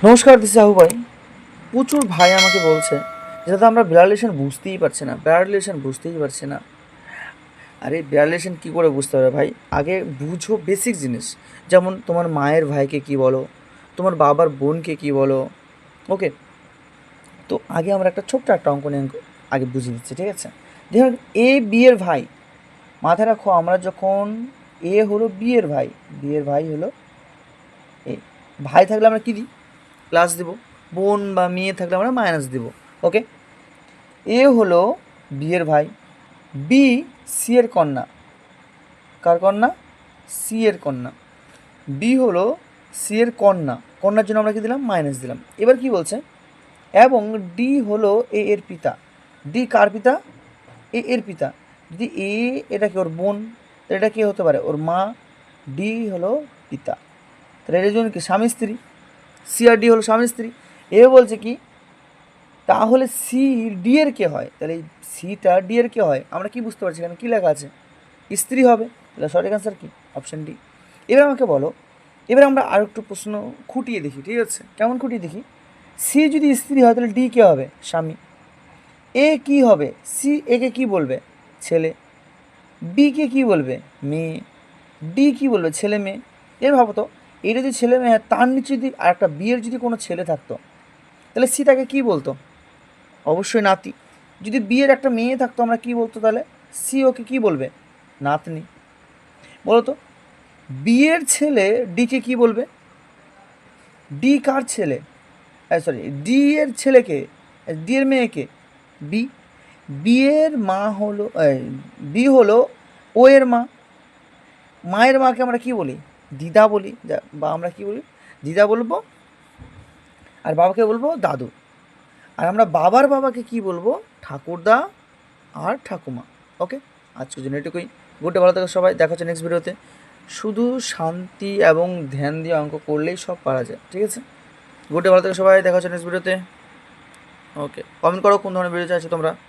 নমস্কার, দিস সাহু ভাই। প্রচুর ভাই আমাকে বলছে যে দাদা আমরা ব্লাড রিলেশন বুঝতেই পারছি না, ব্লাড রিলেশন বুঝতেই পারছি না। আরে ব্লাড রিলেশন কী করে বুঝতে হবে ভাই? আগে বুঝো বেসিক জিনিস, যেমন তোমার মায়ের ভাইকে কী বলো, তোমার বাবার বোনকে কী বলো। ওকে, তো আগে আমরা একটা ছোট্ট একটা অঙ্ক নিয়ে আগে বুঝিয়ে দিচ্ছি, ঠিক আছে? দেখুন, এ বিয়ের ভাই, মাথায় রাখো, আমরা যখন এ হলো বিয়ের ভাই, বিয়ের ভাই হলো এ, ভাই থাকলে আমরা কী দিই? প্লাস দেবো। বোন বা মেয়ে থাকলে আমরা মাইনাস দেবো। ওকে, এ হলো বিয়ের ভাই, বি সি এর কন্যা। কার কন্যা? সি এর কন্যা। বি হলো সি এর কন্যা, কন্যার জন্য আমরা কি দিলাম? মাইনাস দিলাম। এবার কি বলছে? এবং ডি হলো এ এর পিতা। ডি কার পিতা? এ এর পিতা। যদি এ, এটা কি ওর বোন, তো এটা কি হতে পারে? ওর মা। ডি হলো পিতা, তাহলে এর জন্য কি স্বামী স্ত্রী। সি আর ডি হলো স্বামী স্ত্রী। এ বলছে কি, তাহলে সি ডি এর কে হয়? তাহলে এই সিটা ডি এর কে হয়? আমরা কি বুঝতে পারছি এখানে কী লেখা আছে? স্ত্রী হবে। তাহলে সঠিক অ্যান্সার কি? Option D. এবার আমাকে বলো, এবার আমরা আর একটু প্রশ্ন খুঁটিয়ে দেখি, ঠিক আছে? কেমন খুঁটিয়ে দেখি? সি যদি স্ত্রী হয় তাহলে ডি কে হবে? স্বামী। এ কি হবে? সি একে কি বলবে? ছেলে। বি কে কি বলবে? মেয়ে। ডি কি বলবে? ছেলে মেয়ে। এর ভাবো তো, এটা যদি ছেলে মেয়ে হয়, তার নিচে যদি আর একটা বিয়ের যদি কোনো ছেলে থাকতো, তাহলে সি তাকে কী বলতো? অবশ্যই নাতি। যদি বিয়ের একটা মেয়ে থাকতো, আমরা কি বলতো তাহলে? সি ওকে কী বলবে? নাতনি। বলো তো, বিয়ের ছেলে ডিকে কি বলবে? ডি কার ছেলে? সরি, ডি এর ছেলেকে, ডি এর মেয়েকে বি। বিয়ের মা হলো, বি হলো ও এর মা। মায়ের মাকে আমরা কি বলি? দিদা বলি, বা আমরা কি বলি? দিদা বলবো। আর বাবাকে বলবো দাদু। আর আমরা বাবার বাবাকে কি বলবো? ঠাকুরদা আর ঠাকুমা। ওকে, আজকের জন্য এটুকুই। গুডে, ভালো থাকো সবাই, দেখা হচ্ছে নেক্সট ভিডিওতে। শুধু শান্তি এবং ধ্যান দিয়ে অঙ্ক করলেই সব পারা যায়, ঠিক আছে? গুডে, ভালো থাকো সবাই, দেখা হচ্ছে নেক্সট ভিডিওতে। ওকে, কমেন্ট করো কোন ধরনের ভিডিও চাইছো তোমরা।